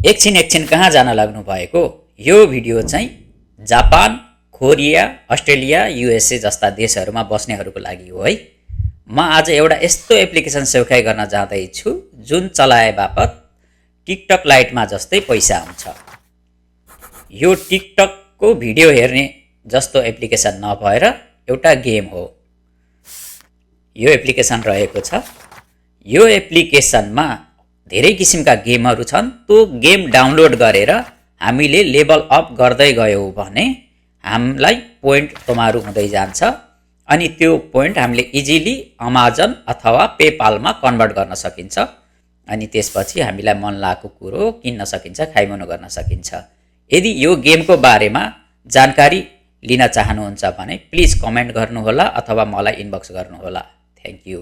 एकछिन कहाँ जान लाग्नु भएको? यो भिडियो चाहिँ जापान, कोरिया, अस्ट्रेलिया, युएसए जस्ता देशहरूमा बस्नेहरूको लागि हो है। म आज एउटा यस्तो एप्लिकेसन सेउखाइ गर्न जाँदैछु जुन चलाए बापत टिकटक लाइटमा जस्तै पैसा आउँछ। यो टिकटकको भिडियो हेर्ने जस्तो एप्लिकेसन नभएर एउटा गेम हो। यो एप्लिकेसन रहेको छ। यो एप्लिकेसनमा धेरै किसिमका गेमहरू छन्। त्यो गेम डाउनलोड गरेर हामीले लेभल अप गर्दै गयौँ भने हामीलाई पोइन्ट तमारु हुँदै जान्छ अनि त्यो पोइन्ट हामीले इजिली अमाजन अथवा पेपालमा कन्भर्ट गर्न सकिन्छ अनि त्यसपछि हामीलाई मन लागेको कुरो किन्न सकिन्छ, खाइमनो गर्न सकिन्छ। यदि यो गेमको बारेमा जानकारी लिन चाहनुहुन्छ भने प्लिज कमेन्ट गर्नुहोला अथवा मलाई इनबक्स गर्नुहोला। Thank you.